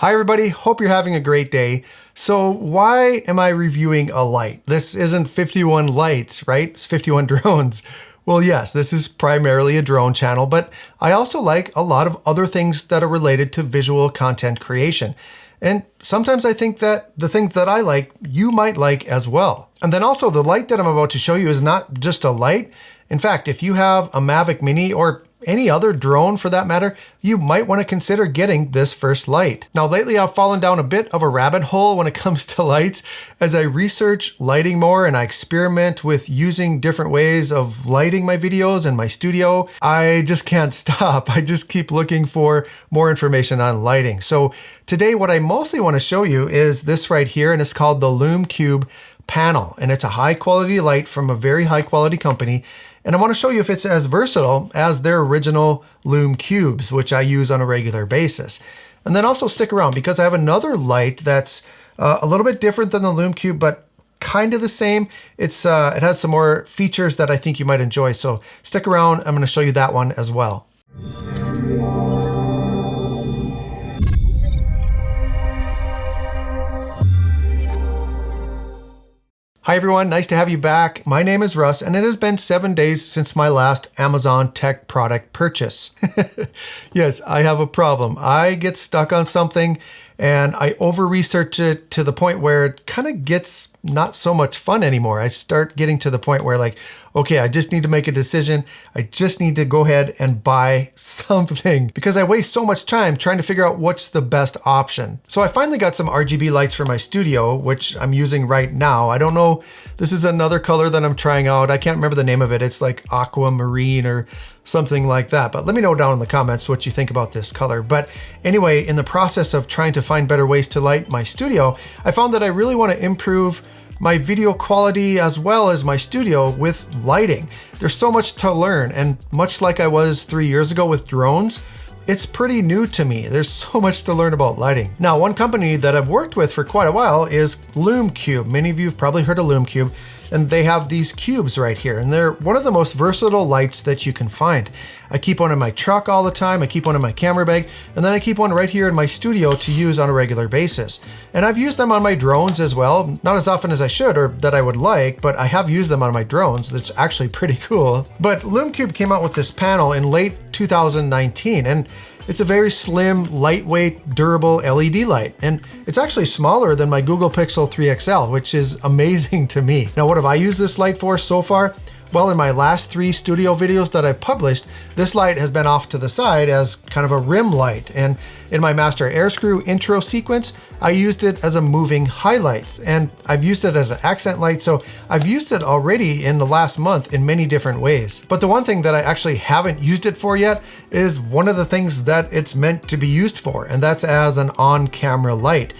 Hi everybody, hope you're having a great day. So why am I reviewing a light? This isn't 51 lights, right? It's 51 drones. Well, yes, this is primarily a drone channel, but I also like a lot of other things that are related to visual content creation. And sometimes I think that the things that I like, you might like as well. And then also the light that I'm about to show you is not just a light. In fact, if you have a Mavic Mini or any other drone for that matter, you might want to consider getting this first light. Now lately I've fallen down a bit of a rabbit hole when it comes to lights as I research lighting more and I experiment with using different ways of lighting my videos in my studio. I just can't stop. I just keep looking for more information on lighting. So today what I mostly want to show you is this right here, and it's called the LumeCube Panel, and it's a high quality light from a very high quality company. And I want to show you if it's as versatile as their original LumeCubes, which I use on a regular basis. And then also stick around because I have another light that's a little bit different than the LumeCube, but kind of the same. It has some more features that I think you might enjoy. So stick around. I'm going to show you that one as well. Hi everyone, nice to have you back. My name is Russ and it has been 7 days since my last Amazon tech product purchase. Yes, I have a problem. I get stuck on something and I over-research it to the point where it kind of gets not so much fun anymore. I start getting to the point where like, okay, I just need to make a decision. I just need to go ahead and buy something because I waste so much time trying to figure out what's the best option. So I finally got some RGB lights for my studio, which I'm using right now. I don't know, this is another color that I'm trying out. I can't remember the name of it. It's like aquamarine or something like that. But let me know down in the comments what you think about this color. But anyway, in the process of trying to find better ways to light my studio, I found that I really want to improve my video quality as well as my studio with lighting. There's so much to learn, and much like I was 3 years ago with drones, it's pretty new to me. There's so much to learn about lighting. Now, one company that I've worked with for quite a while is LumeCube. Many of you have probably heard of LumeCube, and they have these cubes right here, and they're one of the most versatile lights that you can find. I keep one in my truck all the time, I keep one in my camera bag, and then I keep one right here in my studio to use on a regular basis. And I've used them on my drones as well, not as often as I should or that I would like, but I have used them on my drones. That's actually pretty cool. But LumeCube came out with this panel in late 2019, and it's a very slim, lightweight, durable LED light, and it's actually smaller than my Google Pixel 3 XL, which is amazing to me. Now, what have I used this light for so far? Well, in my last 3 studio videos that I've published, this light has been off to the side as kind of a rim light. And in my Master Airscrew intro sequence, I used it as a moving highlight. And I've used it as an accent light, so I've used it already in the last month in many different ways. But the one thing that I actually haven't used it for yet is one of the things that it's meant to be used for, and that's as an on-camera light.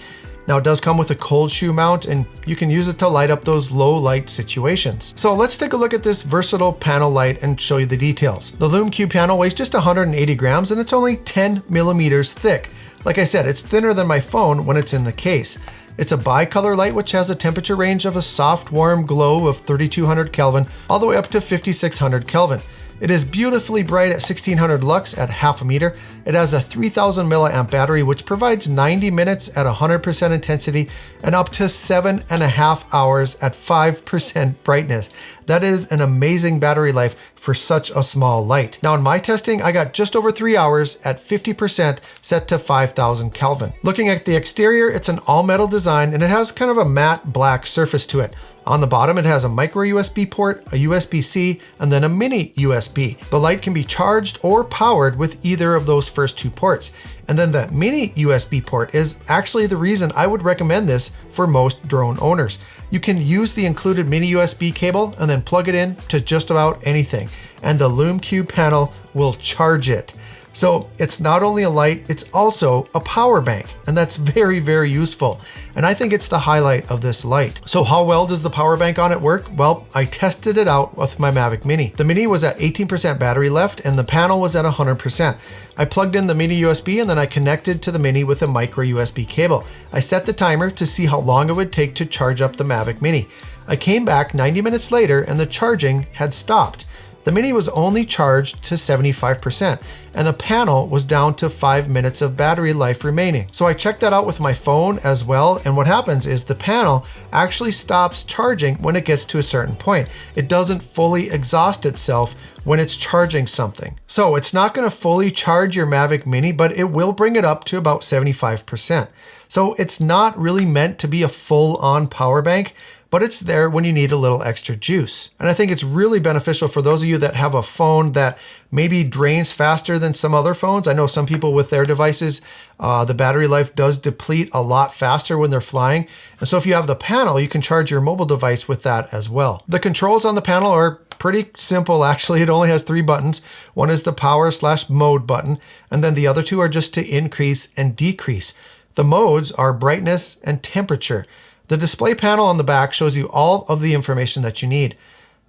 Now it does come with a cold shoe mount and you can use it to light up those low light situations. So let's take a look at this versatile panel light and show you the details. The LumeCube panel weighs just 180 grams and it's only 10 millimeters thick. Like I said, it's thinner than my phone when it's in the case. It's a bicolor light which has a temperature range of a soft warm glow of 3200 Kelvin all the way up to 5600 Kelvin. It is beautifully bright at 1600 lux at half a meter. It has a 3000 milliamp battery, which provides 90 minutes at 100% intensity and up to 7.5 hours at 5% brightness. That is an amazing battery life for such a small light. Now in my testing, I got just over 3 hours at 50% set to 5000 Kelvin. Looking at the exterior, it's an all metal design and it has kind of a matte black surface to it. On the bottom, it has a micro USB port, a USB-C, and then a mini USB. The light can be charged or powered with either of those first 2 ports. And then the mini USB port is actually the reason I would recommend this for most drone owners. You can use the included mini USB cable and then plug it in to just about anything. And the LumeCube panel will charge it. So it's not only a light, it's also a power bank, and that's very, very useful. And I think it's the highlight of this light. So how well does the power bank on it work? Well, I tested it out with my Mavic Mini. The Mini was at 18% battery left and the panel was at 100%. I plugged in the mini USB and then I connected to the Mini with a micro USB cable. I set the timer to see how long it would take to charge up the Mavic Mini. I came back 90 minutes later and the charging had stopped. The Mini was only charged to 75%, and the panel was down to 5 minutes of battery life remaining. So I checked that out with my phone as well, and what happens is the panel actually stops charging when it gets to a certain point. It doesn't fully exhaust itself when it's charging something. So it's not going to fully charge your Mavic Mini, but it will bring it up to about 75%. So it's not really meant to be a full-on power bank, but it's there when you need a little extra juice. And I think it's really beneficial for those of you that have a phone that maybe drains faster than some other phones. I know some people with their devices, the battery life does deplete a lot faster when they're flying. And so if you have the panel, you can charge your mobile device with that as well. The controls on the panel are pretty simple, actually. It only has 3 buttons. One is the power/mode button, and then the other 2 are just to increase and decrease. The modes are brightness and temperature. The display panel on the back shows you all of the information that you need.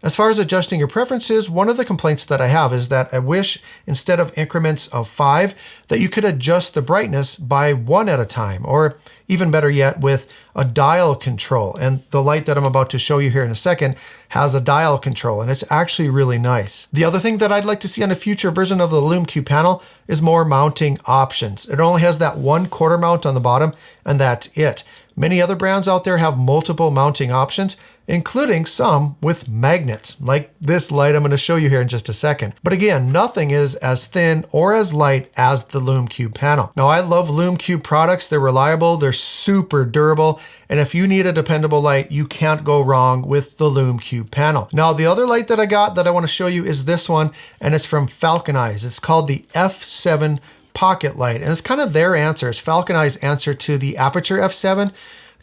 As far as adjusting your preferences, one of the complaints that I have is that I wish instead of increments of 5, that you could adjust the brightness by 1 at a time, or even better yet with a dial control. And the light that I'm about to show you here in a second has a dial control, and it's actually really nice. The other thing that I'd like to see on a future version of the LumeCube panel is more mounting options. It only has that 1/4 mount on the bottom, and that's it. Many other brands out there have multiple mounting options, including some with magnets, like this light I'm going to show you here in just a second. But again, nothing is as thin or as light as the LumeCube panel. Now, I love LumeCube products. They're reliable, they're super durable, and if you need a dependable light, you can't go wrong with the LumeCube panel. Now, the other light that I got that I want to show you is this one, and it's from Falcon Eyes. It's called the F7 Pockelite, and it's kind of their answer. It's Falcon Eyes' answer to the Aperture F7.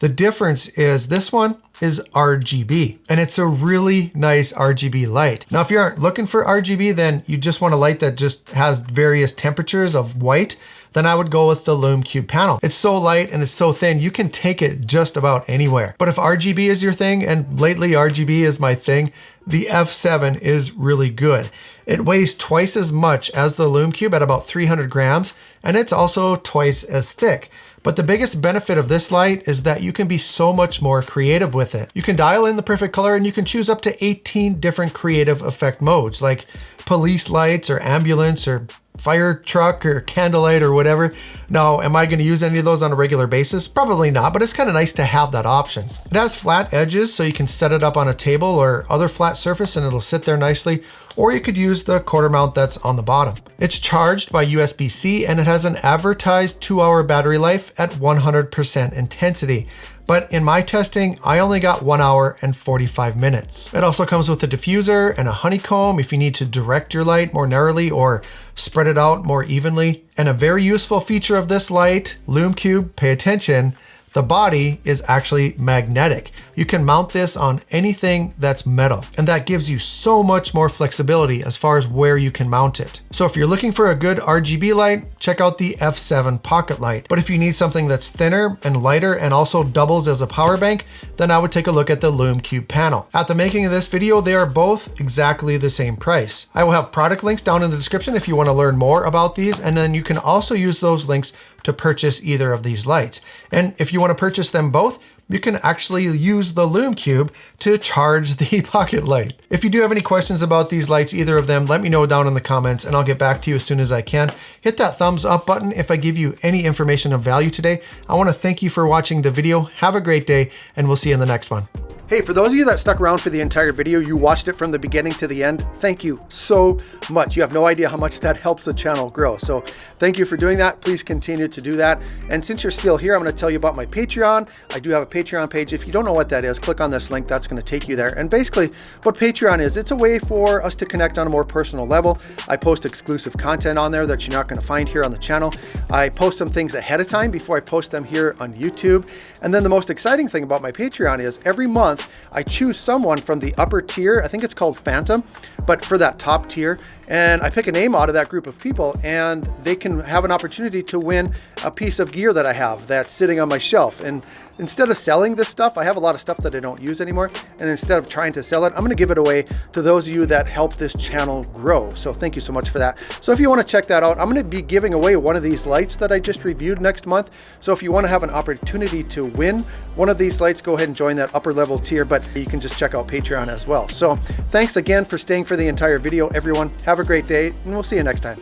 The difference is this one is RGB, and it's a really nice RGB light. Now, if you aren't looking for RGB, then you just want a light that just has various temperatures of white, then I would go with the LumeCube panel. It's so light and it's so thin, you can take it just about anywhere. But if RGB is your thing, and lately RGB is my thing, the F7 is really good. It weighs twice as much as the LumeCube at about 300 grams, and it's also twice as thick. But the biggest benefit of this light is that you can be so much more creative with it. You can dial in the perfect color, and you can choose up to 18 different creative effect modes, like police lights or ambulance or fire truck or candlelight or whatever. Now, am I going to use any of those on a regular basis? Probably not, but it's kind of nice to have that option. It has flat edges, so you can set it up on a table or other flat surface and it'll sit there nicely, or you could use the 1/4 mount that's on the bottom. It's charged by USB-C, and it has an advertised 2-hour battery life at 100% intensity. But in my testing, I only got 1 hour and 45 minutes. It also comes with a diffuser and a honeycomb if you need to direct your light more narrowly or spread it out more evenly. And a very useful feature of this light, LumeCube, pay attention, the body is actually magnetic. You can mount this on anything that's metal, and that gives you so much more flexibility as far as where you can mount it. So if you're looking for a good RGB light, check out the F7 Pockelite. But if you need something that's thinner and lighter and also doubles as a power bank, then I would take a look at the LumeCube panel. At the making of this video, they are both exactly the same price. I will have product links down in the description if you want to learn more about these, and then you can also use those links to purchase either of these lights. And if you want to purchase them both, you can actually use the LumeCube to charge the pocket light. If you do have any questions about these lights, either of them, let me know down in the comments and I'll get back to you as soon as I can. Hit that thumbs up button if I give you any information of value today. I want to thank you for watching the video. Have a great day, and we'll see you in the next one. Hey, for those of you that stuck around for the entire video, you watched it from the beginning to the end, thank you so much. You have no idea how much that helps the channel grow. So thank you for doing that. Please continue to do that. And since you're still here, I'm going to tell you about my Patreon. I do have a Patreon page. If you don't know what that is, click on this link. That's going to take you there. And basically what Patreon is, it's a way for us to connect on a more personal level. I post exclusive content on there that you're not going to find here on the channel. I post some things ahead of time before I post them here on YouTube. And then the most exciting thing about my Patreon is every month I choose someone from the upper tier. I think it's called Phantom, but for that top tier, and I pick a name out of that group of people, and they can have an opportunity to win a piece of gear that I have that's sitting on my shelf. And instead of selling this stuff, I have a lot of stuff that I don't use anymore, and instead of trying to sell it, I'm going to give it away to those of you that help this channel grow. So thank you so much for that. So if you want to check that out, I'm going to be giving away one of these lights that I just reviewed next month. So if you want to have an opportunity to win one of these lights, go ahead and join that upper level tier, but you can just check out Patreon as well. So thanks again for staying for the entire video, everyone. Have a great day, and we'll see you next time.